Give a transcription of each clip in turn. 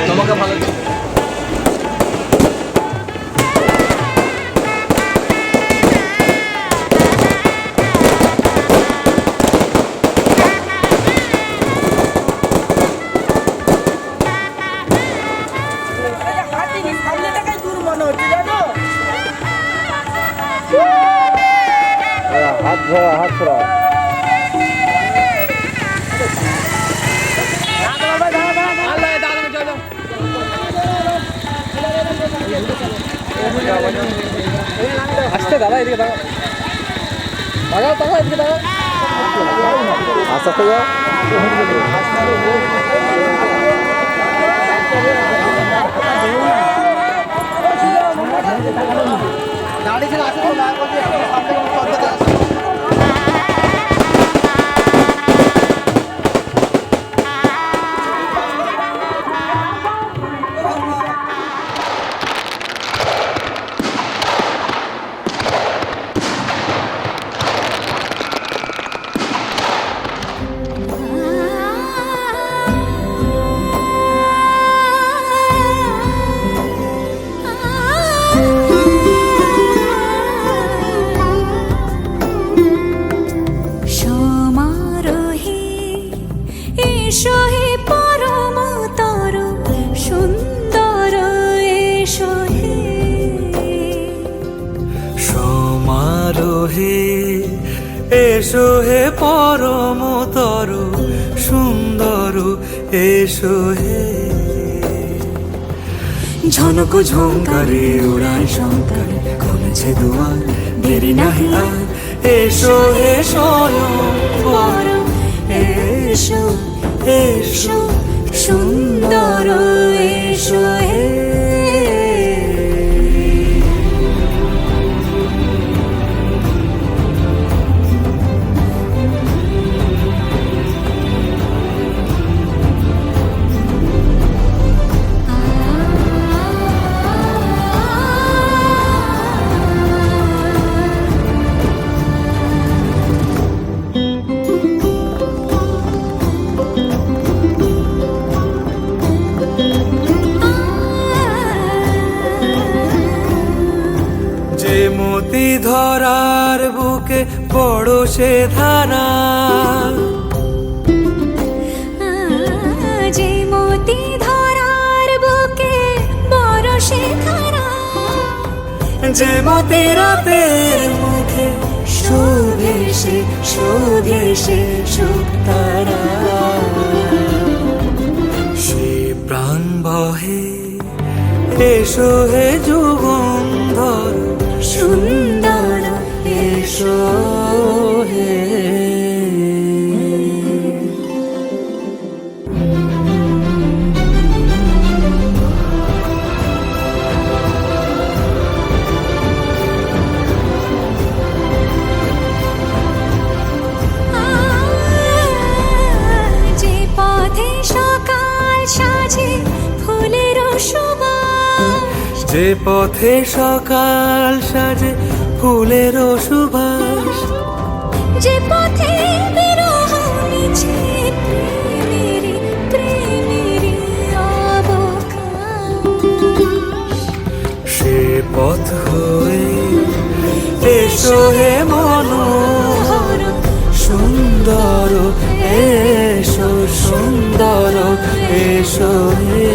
তোমাকে ভালো হাত ধরা হাত ধরা আসতে দাদা এদিকে দাঁড়াও দাঁড়াও দাঁড়াও এদিকে দাঁড়াও আস্তে আস্তে যাও গাড়ি ছিল আসে তো না বলতে সামনে এসো হে পরমতর সুন্দর এসো হে ঝনক ঝঙ্কারে উড়ান শঙ্কর খুলেছে দুয়ার দেরি নাহি আর এসো হে স্বয়ং পরম এসো এসো সুন্দর এসো হে মতি ধরার বুকে পড়োশে ধারা যে মতি ধরার বুকে পড়োশে ধারা যে মতি রাতের মুখে শোভে সে সুতারা সে প্রাণ বহে এসো হে যুগন্ধর সুন্দর এসো হে যে পথে সকাল সাজে ফুলের সুবাস যে পথে সকাল সাজে ফুলের সুবাস যে পথে বিরহ মিছে প্রেমের অবকাশ সে পথ হয়ে এসো হে মনোহর সুন্দর এসো সুন্দর এসো হে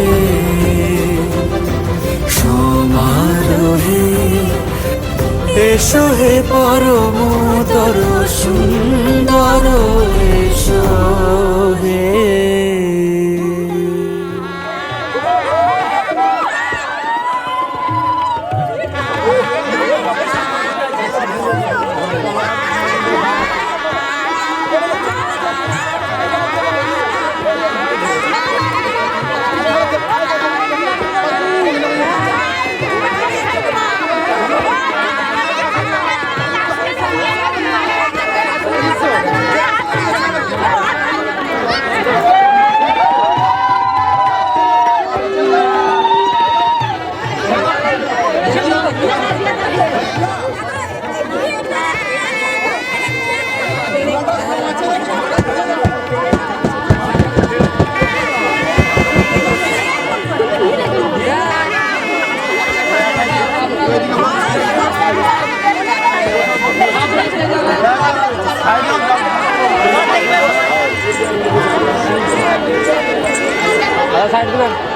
সমারোহে এসো হে পরমতর সুন্দর এসো হে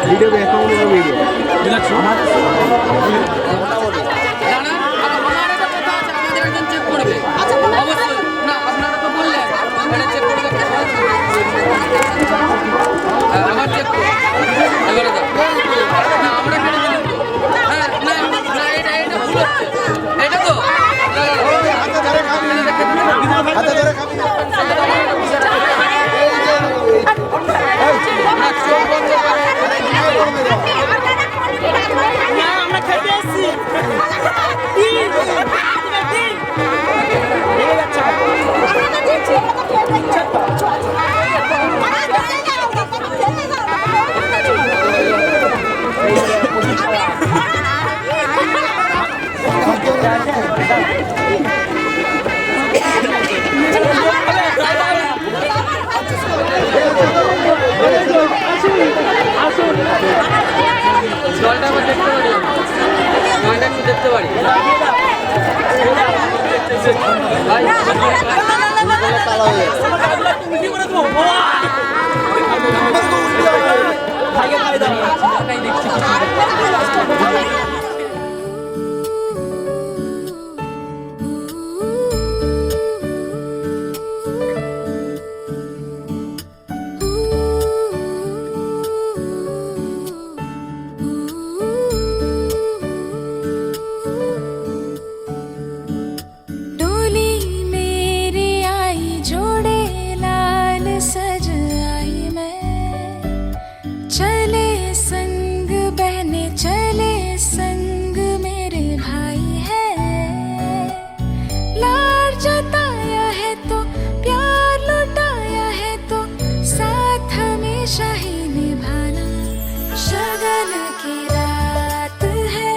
ভিডিও অ্যাকাউন্ট ভিডিও জলটা আবার দেখতে পারি, জলটা একটু দেখতে পারি। डोली मेरी आई जोड़े लाल सज आई मैं, चले संग बहने चले संग मेरे भाई है, लाड जताया है तो प्यार लुटाया है तो साथ हमेशा ही निभाना। शगन की रात है,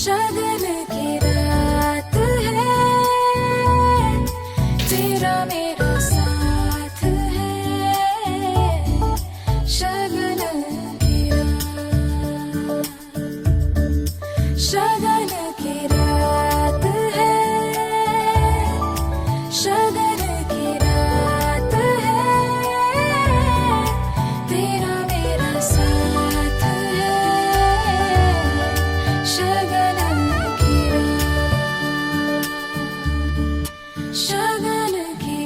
शगन की रात है, तेरा मेरा साथ है, शगन की रात, शगन की रात है, शगन की रात है, तेरा मेरा साथ है, शगन की रात, शगन की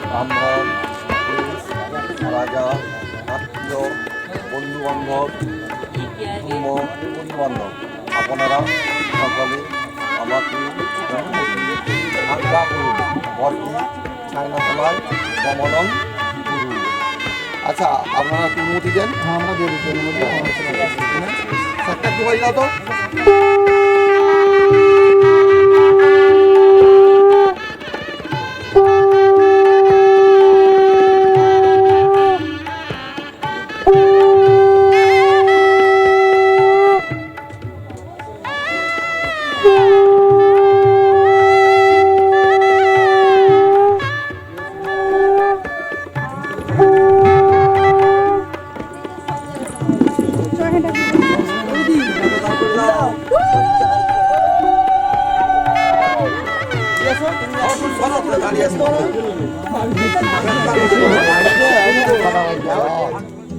ব্রাহ্মণ, রাজা, আত্মীয়, বন্ধুবান্ধব, ধর্ম পরিবান্ধব, আপনারা সকলে আমাকে আজ্ঞা করুন, বরটি ছায়নাতলায় গমনম করুন। আচ্ছা, আপনারা কি অনুমতি দেন? আমরা দিয়ে দিচ্ছি অনুমতি। একটা কি হইল তো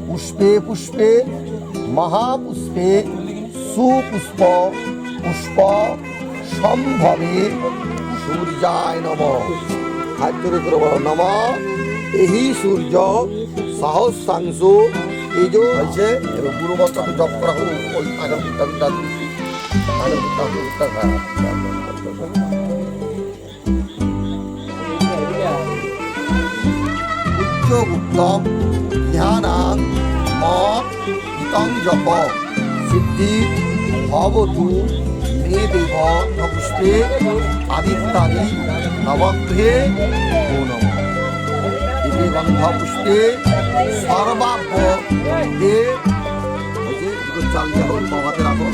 পুষ্পে পুষ্পে মহাপুষ্পে সুপুষ্প পুষ্প সম্ভবে সূর্যায় নম। হাত জোরে করে বলো নম। এই সূর্য সহস্রাংশ তেজ হয়েছে এবং গুরু মন্ত্রকে জপ করা হোক। ওই আগের উচ্চগুপ্তম ধ্যানাং মত ইতং জপ সিদ্ধি ভবতু মে দেব নপুষ্পে আদিত্যাদি নবগ্রহে ও নম এতে গন্ধপুষ্পে সর্বাব্য দে ওই যে দুটো চাল দেখো বাবাতে রাখো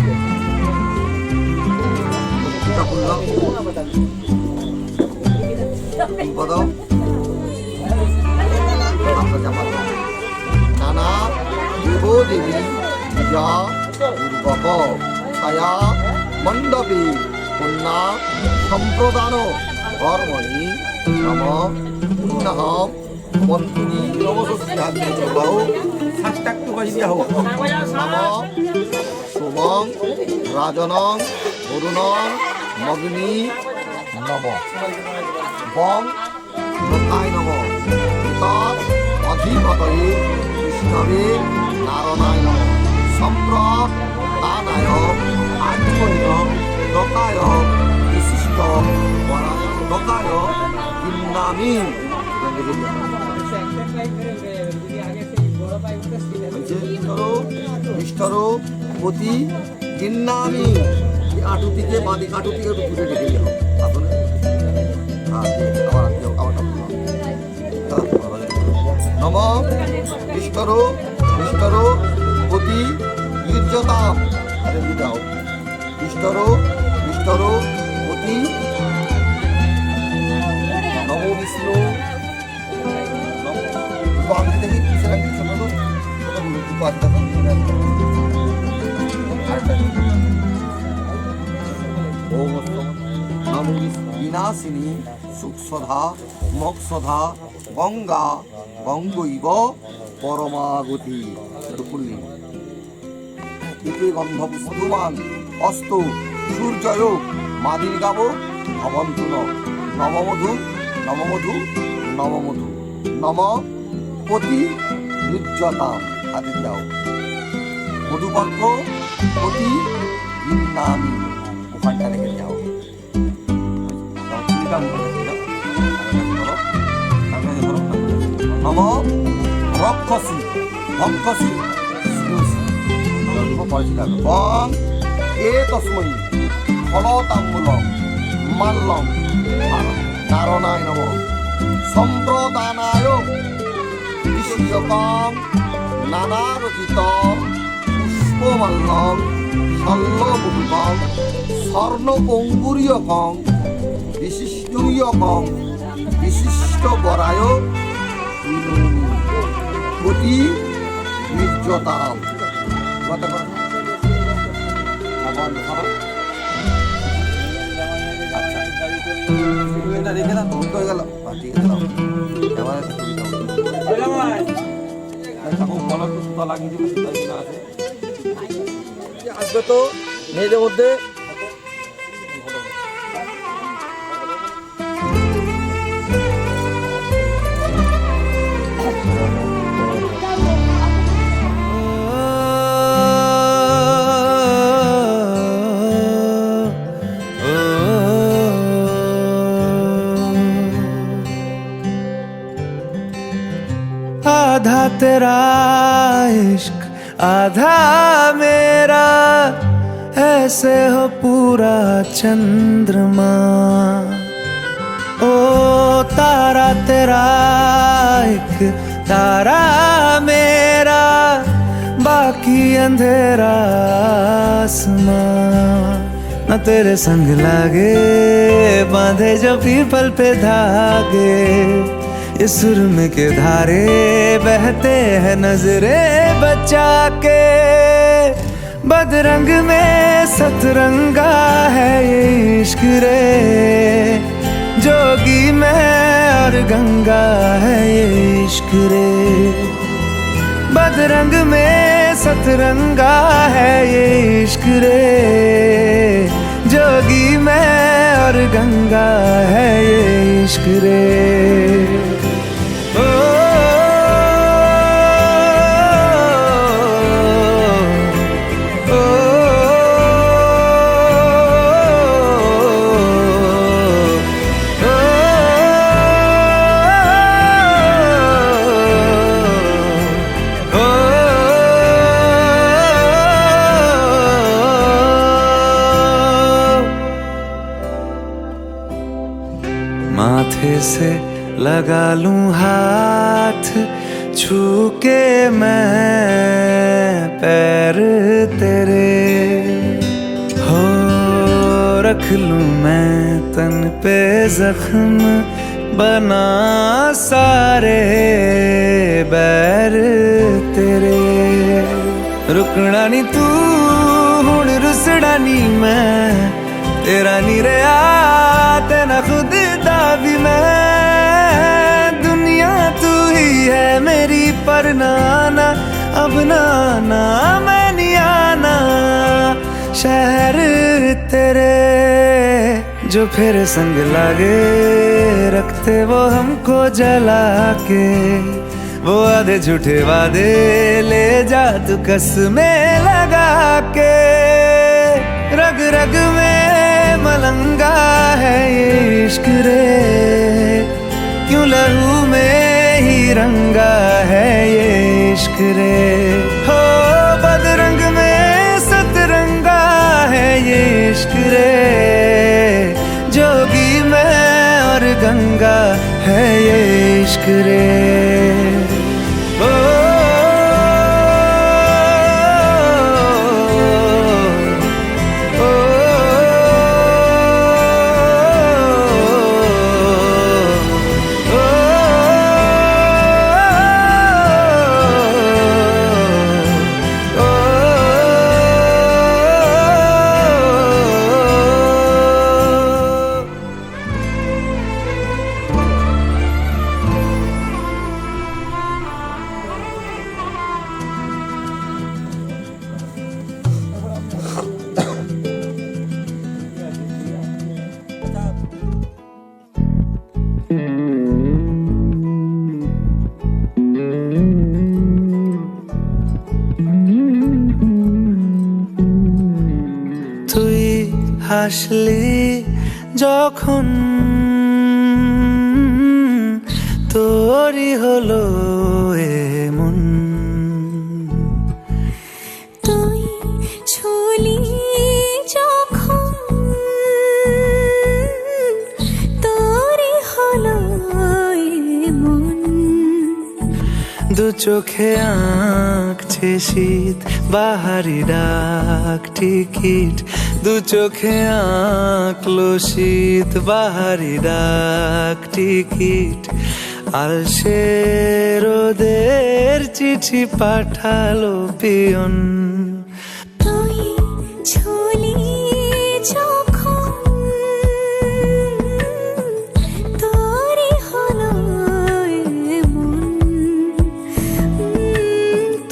এটা বললাম বলো আমরা জামা নানা দেব দেবী যা পূর্বক ছায়া মণ্ডপে কন্যা সম্প্রদান কর্মণি নম পুণ্যঃ মন্ত্রী নমস্কার সাষ্টাক্ত বাজিয়া হোক নম সোমং রাজনং বরুণং মগ্নি নম বং লোকায় নম তৎ অধিপতয়ে বিষ্ণবে নারায়ণায় নম সম্প্রদানায় আত্মৈন লোকায় বিশিষ্ট লোকায় কিন্নামি বিষ্টরো পতি কিন্নামি আটুতিকে বাঁধি আটুতিকে একটু ঘুরে রেখে যাও আসলে নম বিষ্টরো বিষ্টরো পতি বীর্যতাম আরে দাও বিষ্টরো বিষ্টরো পতি নম বিষ্ণু আমি দেখি কিসের কিছু বলো নম বিনাশিনী সুখসধা মক্ষসধা গঙ্গা গঙ্গৈব পরমাগতি পুল্লিং এতে গন্ধপুষ্পমান অস্ত সূর্যয় মাদির গাব ভবন্তুন নবমধু নবমধু নবমধু নম পতি নির্যতাম হাতে দাও মধুপক্ষ পতি নামি ওখানটা রেখে যাও নম রক্ষসী ভক্ষসী বং এ তস্মৈ ফলতাম্বুলম মাল্যম নারায়ণায় নম সম্প্রদানায় বিশ্বকম নানারচিত পুষ্পমাল্যম শল্যপুষ্পম স্বর্ণ অঙ্গুরীয়কং বিশিষ্টূয়কং বিশিষ্ট বরায় প্রতি নির্যতাম রেখে দাও হয়ে গেল ঠিক আছে আসবে তো মেয়েদের মধ্যে आधा तेरा इश्क आधा मेरा ऐसे हो पूरा चंद्रमा ओ तारा तेरा एक तारा मेरा बाकी अंधेरा आसमां न तेरे संग लागे बांधे जो पीपल पे धागे ये सुरम के धारे बहते हैं नजरे बचा के बदरंग में सतरंगा है ये इश्क रे जोगी में और गंगा है ये इश्क रे बदरंग में सतरंगा है ये इश्क रे जोगी में और गंगा है ये इश्क रे चुपके से लगा लूं हाथ, छू के मैं पैर तेरे, हो रख लूं मैं तन पे जख्म, बना सारे बैर तेरे। रुकना नी तू हुण रुसड़ा नी मैं, तेरा नी रहा तेना खुद दा भी मैं। दुनिया तू ही है मेरी पर ना आना, अब ना आना मैं नहीं आना। शहर तेरे जो फिर संग लागे, रखते वो हमको जला के। वो आधे झूठे वादे ले जा तू कसमें लगा के। रग रग में मलंगा है ये इश्क रे, क्यों लहू में ही रंगा है ये इश्क रे। हो बदरंग में सतरंगा है ये इश्क रे, जोगी मैं और गंगा है ये इश्क रे। ओ, ओ, তুই হাসলি যখন তোরই হলো এমন, তুই ছুলি যখন তোরই হলো এমন। দু চোখে আঁকছে শীত বাহারি ডাক টিকিট, দু চোখে আঁকলো শীত বাহারি ডাক টিকিট। আলসে রোদের চিঠি পাঠালো পিয়ন, তুই ছুলি যখন তোরই হলো এমন।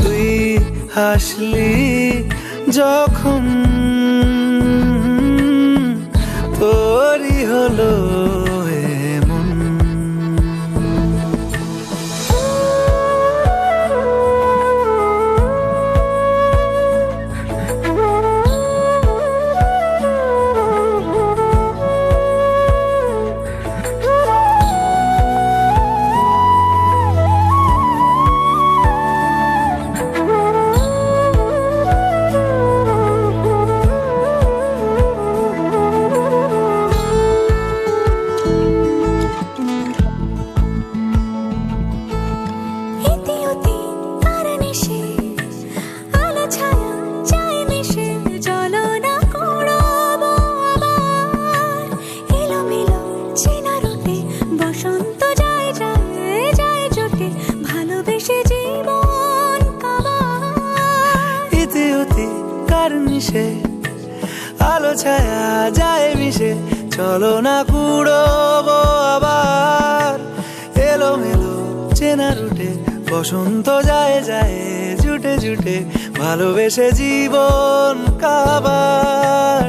তুই হাসলি যখন তোরই হলো এমন। আলো ছায়া যায় মিশে, চলো না কুড়োবো আবার। এলো মেলো চেনা রুটে বসন্ত যায় যায় জুটে জুটে, ভালোবেসে জীবন কাবার।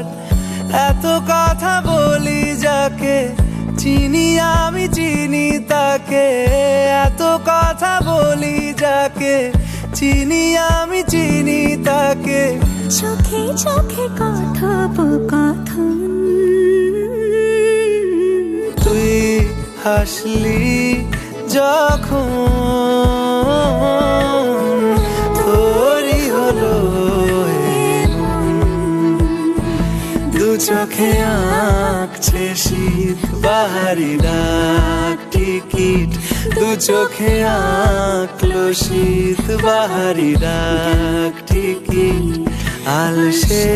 এত কথা বলি যাকে চিনি আমি চিনি তাকে, এত কথা বলি যাকে চিনি আমি চিনি তাকে। চোখে চোখে কথোপকথন, তুই হাসলি যখন তোরই হলো এমন। দু চোখে আঁকছে শীত বাহারি ডাক টিকিট দু চোখে আঁকলো শীত বাহারি ডাক টিকিট আলসে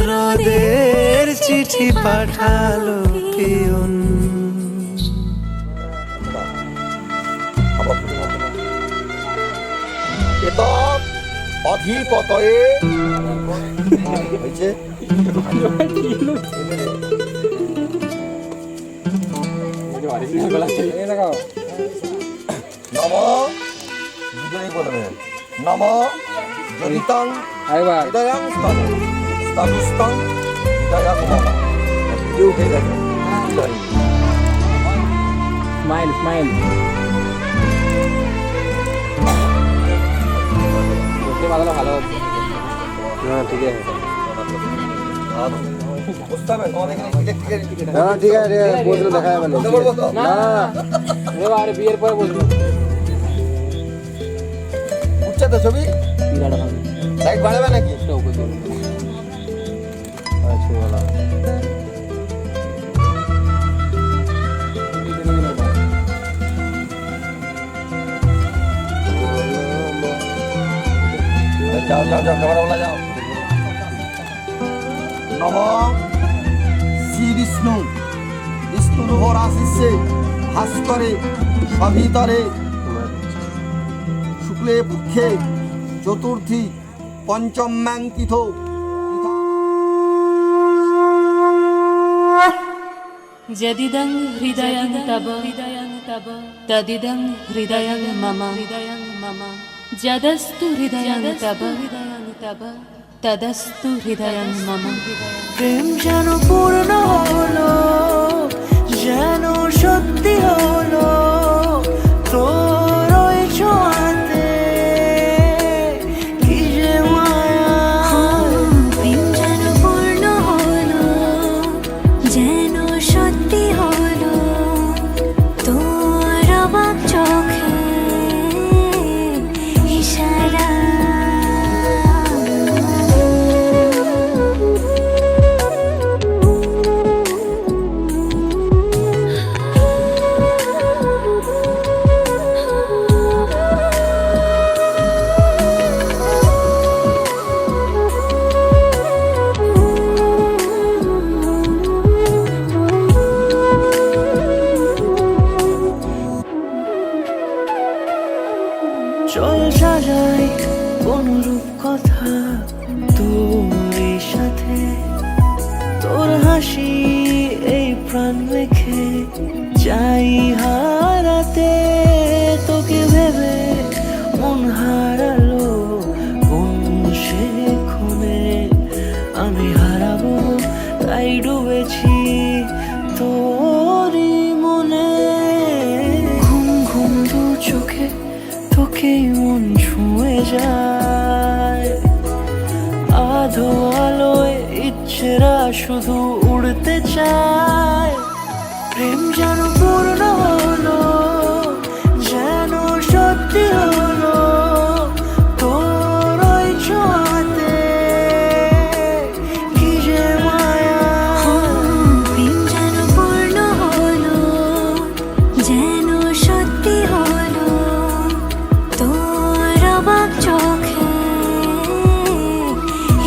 রোদের চিঠি পাঠালো পিয়ন এতৎ অধিপতয়ে হয়েছে নম দুজনেই বলবেন নম জনিতং হৃদয়ং স্তাদুস্তং হৃদয়ং মম কেউ উঠে গেছে স্মাইল স্মাইল বাজানো ভালো হচ্ছে হ্যাঁ ঠিক আছে বুঝতে হবে তোমার এখানে ইলেকট্রিকের হ্যাঁ ঠিক আছে বসলে দেখা যাবে না বলবো তো না এবার বিয়ের পরে বসবো উঠছে তো ছবি লাইট বাড়াবে নাকি যাও যাও যাও ক্যামেরা বলা যাও নম শ্রী বিষ্ণু বিষ্ণুর উপর আশিসে ভাস্করে সভিতরে শুক্লে পক্ষে চতুর্থী পঞ্চম্যাং তিথ যদিদং হৃদয়ং তব তদিদং হৃদয়ং মম যদস্তু হৃদয়ং তব তদস্তু হৃদয়ং মম প্রেম যেন পূর্ণ হলো যেন সত্যি হলো তোর ওই ছোঁয়াতে কি যে মায়া প্রেম যেন পূর্ণ হলো যেন সত্যি হলো তোর অবাক চোখে ইশারা চল সাজাই অনুরূপ কথা তোর সাথে তোর হাসি এই প্রাণ রেখে চাই হারাতে তোকে ভেবে মন হারালো কোন সে খুনে আমি হারাবো তাই ডুবেছি তোরই মনে ঘুম ঘুম দু চোখে তোকেই মন ছুঁয়ে যায় আধো আলোয় ইচ্ছেরা শুধু উড়তে চায় প্রেম যেন পূর্ণ হলো যেন সত্যি হলো তোর ওই ছোঁয়াতে কি যে মায়া প্রেম যেন পূর্ণ হলো যেন সত্যি হলো তোর অবাক চোখে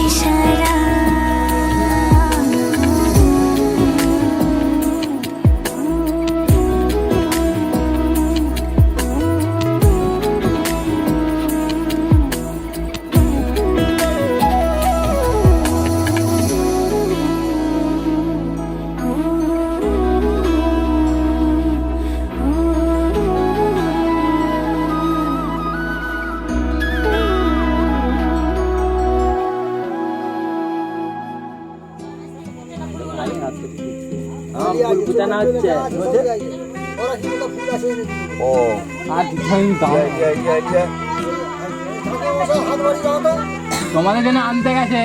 ইশারা ও আর দিতে দাও তোমাদের জন্য আনতে গেছে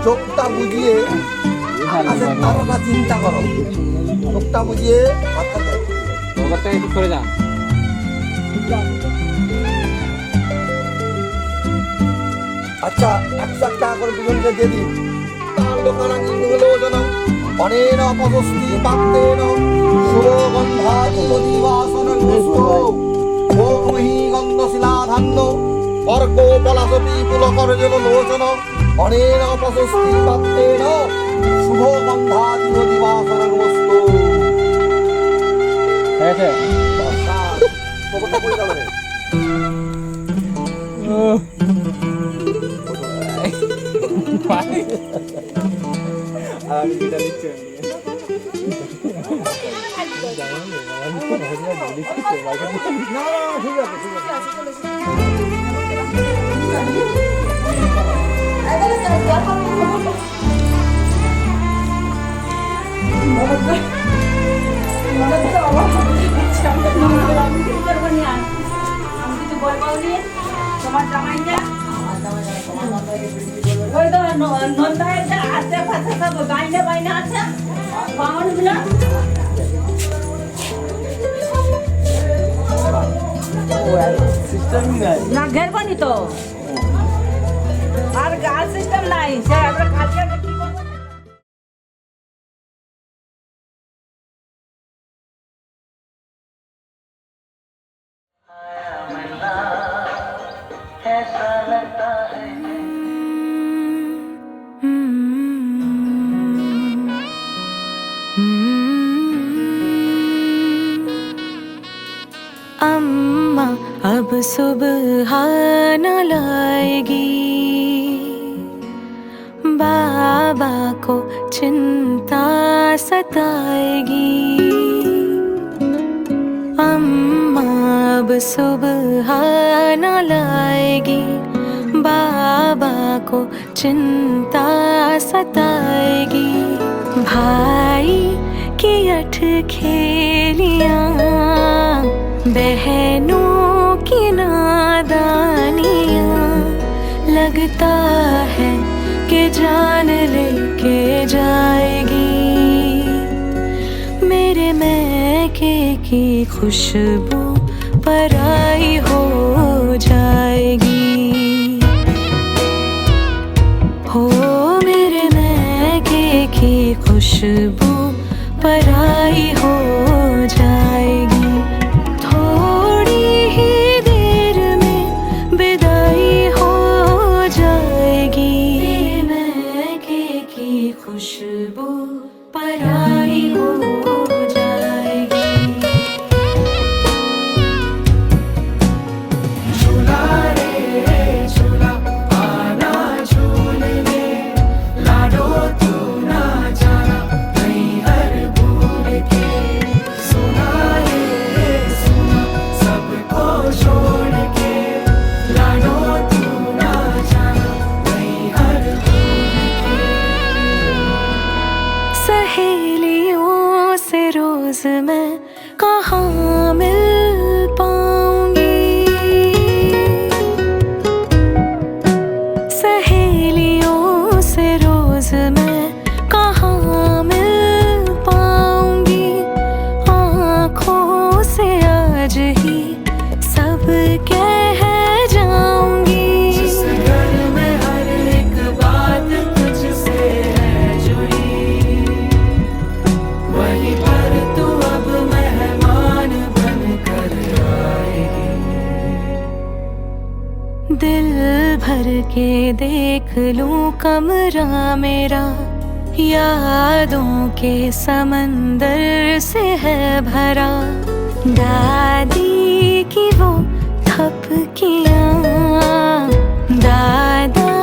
চোখটা বুঝিয়ে আকাশের তারাটা চিন্তা করো। চোখটা বুঝিয়ে মাথাটা ওখান থেকে একটু সরে যান। আচ্ছা 100 টাকা করে দুজনকে দিয়ে দিন। তার লোকানাঙ্গি মূলযোজনম অনেন অপস্তি পাত্রেণ শুভগন্ধাদি দিবাসনং ওম মহি গন্ধশিলাধান্য অর্ক পলাশতি পুলকরজল লোচন অনেন অপস্তি পাত্রেণ শুভগন্ধাদি দিবাসনং বস্তু। হয়েছে? কতটা করে যাবে? আমি এটা নিচ্ছি তোমার জামাইটা ওই তো নন্দা একটা আছে ফাঁসা বাইনা বাইনা আছে বামনগুলো না ঘেরবানি তো আর গাছ সিস্টেম নাই সে আমরা কালকে কি করবো। अम्मा अब सुबह न लाएगी, बाबा को चिंता सताएगी। अम्मा अब सुबह न लाएगी, बाबा को चिंता सताएगी। भाई की अठ खेलियां, बहनों की नादानियां, लगता है कि जान लेके जाएगी। मेरे मैके की खुशबू पराई हो जाएगी। हो मेरे मैके की खुशबू पराई हो जाएगी। थोड़ी ही देर में विदाई हो जाएगी। मैके की खुशबू पराई हो जाएगी। झूला रे झूला आना झूलने, लाडो तू ना जाना कहीं हर भूल के। सुना रे सुना सबको छोड़ के, लाडो तू ना जाना कहीं हर भूल के। सहेलियों से रोज मैं कहाँ मिल पाऊंगी। सहेलियों से रोज मैं कहाँ मिल पाऊंगी। आँखों से आज ही सब कह जाऊंगी। जिस घर में हर एक बात तुझसे है जुड़ी, वहीं पर तू अब मेहमान बन कर आएगी। दिल भर के देख लूं कमरा मेरा, यादों के समंदर से है भरा। दादी की वो थपकियाँ, दादा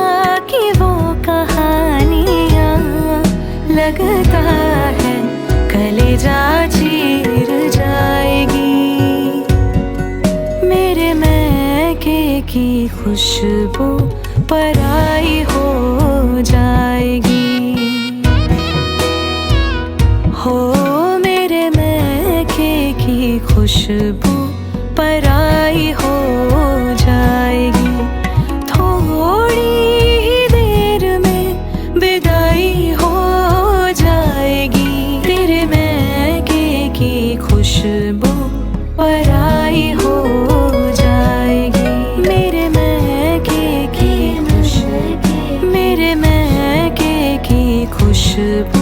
की वो कहानियाँ, लगता है कलेजा चीर जाएगी। मेरे मैके की खुशबू पराई हो जाएगी। हो मेरे मैके की खुशबू पराई हो जाएगी। थोड़ी ही देर में मेरे महके की खुशबू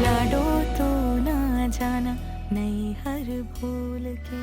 लाडो तो ना जाना नहीं हर भूल के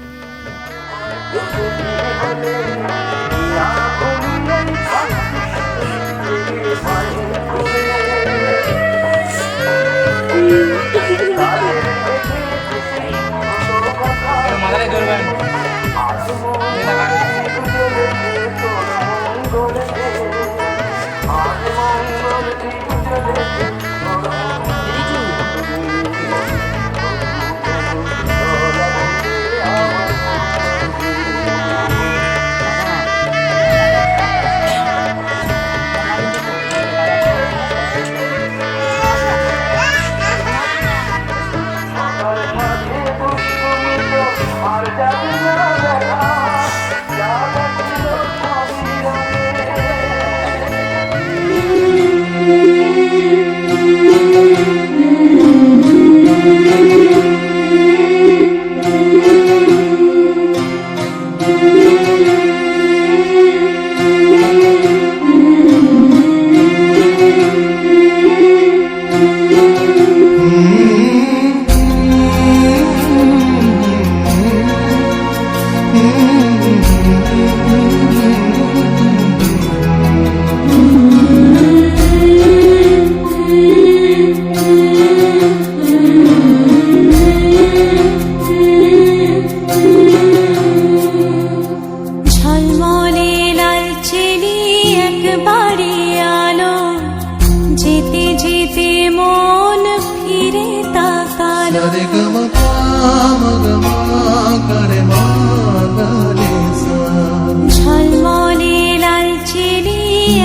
ঝলমলে লাল চিনি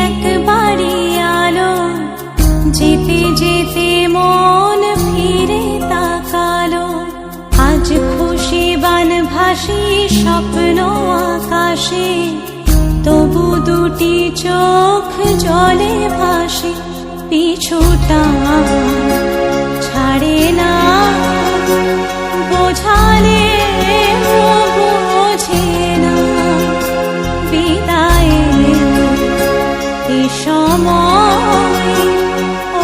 একবারই আলো যেতে যেতে মন ফিরে তাকালো আজ খুশি বান ভাসি স্বপ্ন আকাশে তবু দুটি চোখ জলে ভাসে পিছুটা ছাড়ে না বোঝালে বোঝে না বিদায়ের এ সময়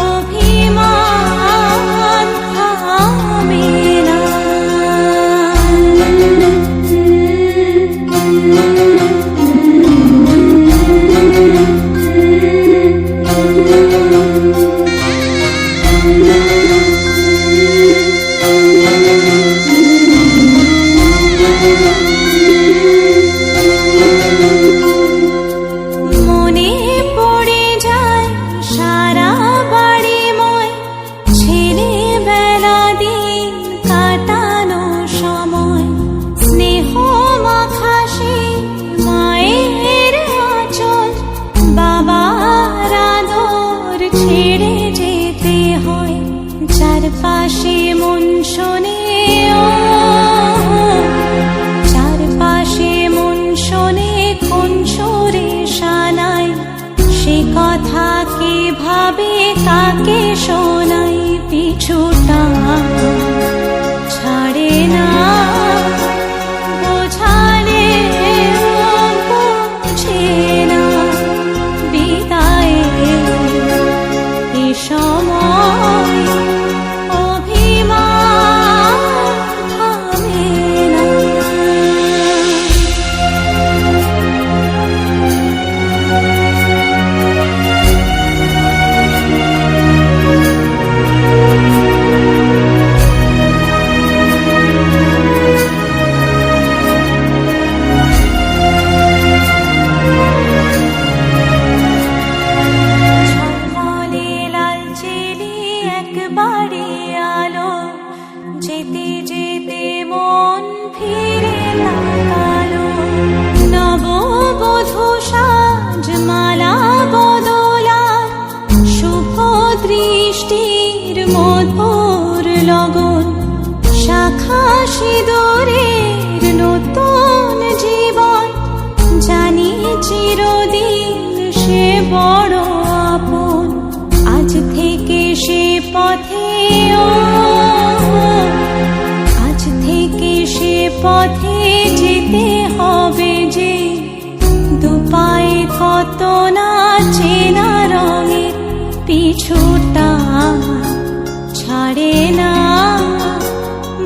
অভিমান থামে না চারপাশে মন শোনে চারপাশে মন শোনে কোন সুরে শানাই সে কথা কে ভাবে কাকে শোনাই পিছুটা ছাড়ে না বোঝালে বোঝে না বিদায়ের এ সময় যেতে যেতে মন ফিরে তাকালো নববধূ সাজমালা বদলার শুভ দৃষ্টির মধুর লগন সিঁদুরের নতুন জীবন, জানি চিরদিন সে বড় আপন। আজ থেকে সে পথে আজ থেকে সে পথে যেতে হবে যে, দুপায়ে কত না চেনা রঙে পিছুটা ছাড়ে না,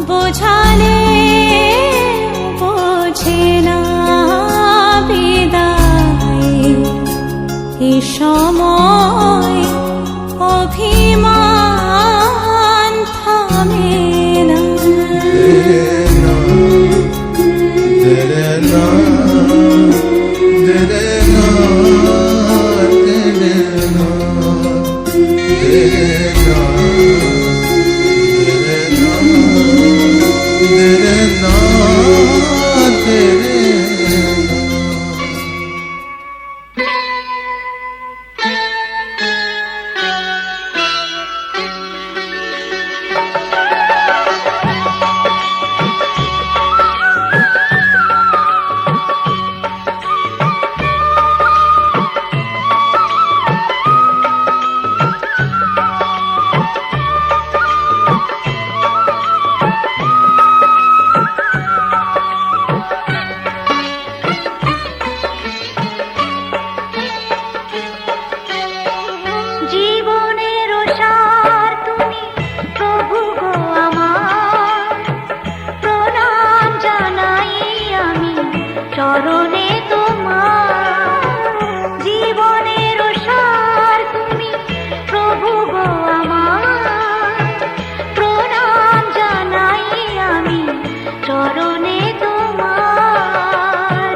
বোঝালে বোঝে না বিদায় এ সময় অভিমান থামে না। জীবনের সার তুমি প্রভু গো আমার, প্রণাম জানাই আমি চরণে তোমার। জীবনের সার তুমি প্রভু গো আমার, প্রণাম জানাই আমি চরণে তোমার।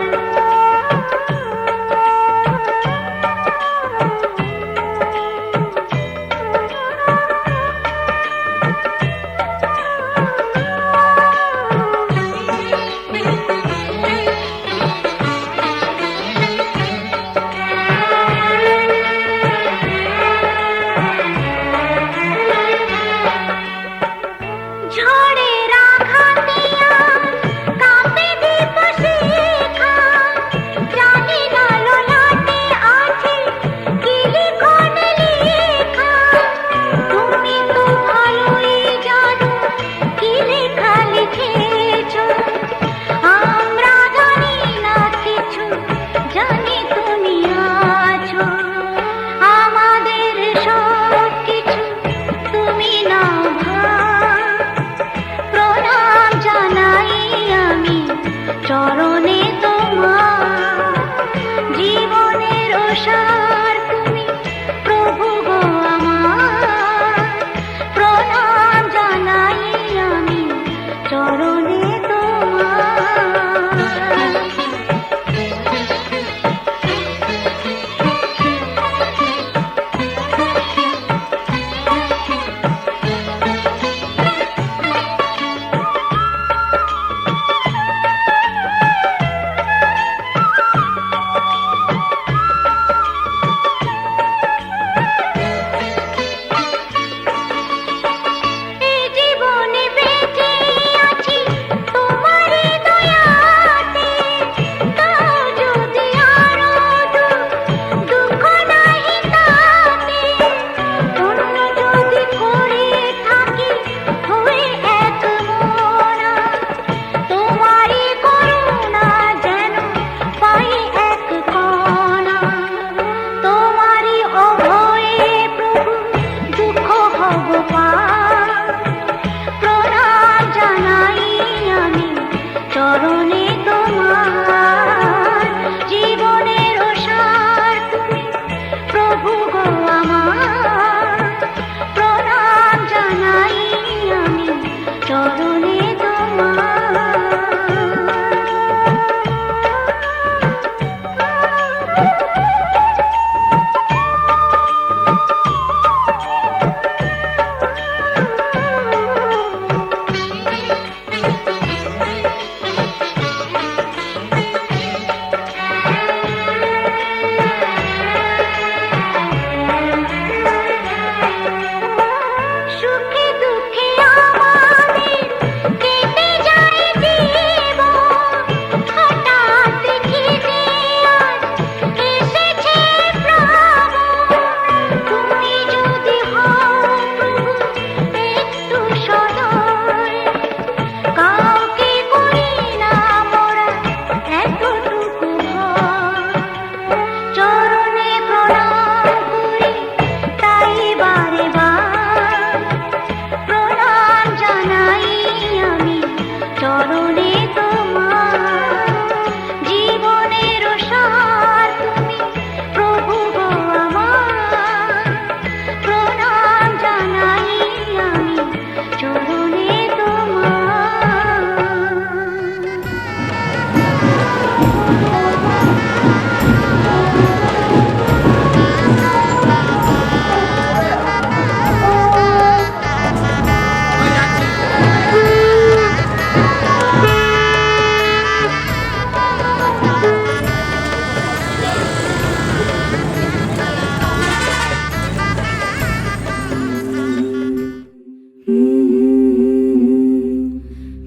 ঝড়ের আঘাতে কাঁপে দীপ শিখা, জানি না ললাটে আছে কি লিখন লেখা। তুমি তো ভালোই জানো কি লেখা লিখেছ, আমরা জানি না কিছু, জানি তুমি আছো। আমাদের সব কিছু তুমি নাও ভাগ, প্রণাম জানাই আমি চরণে তোমার। জীবনের সার তুমি প্রভু গো আমার, প্রণাম জানাই আমি চরণে তোমার। এই জীবনে বেঁচে আছি চরণে তোমার জীবনের সার তুমি প্রভু গো আমার প্রণাম জানাই আমি চরণে তোমার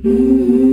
Mm-hmm.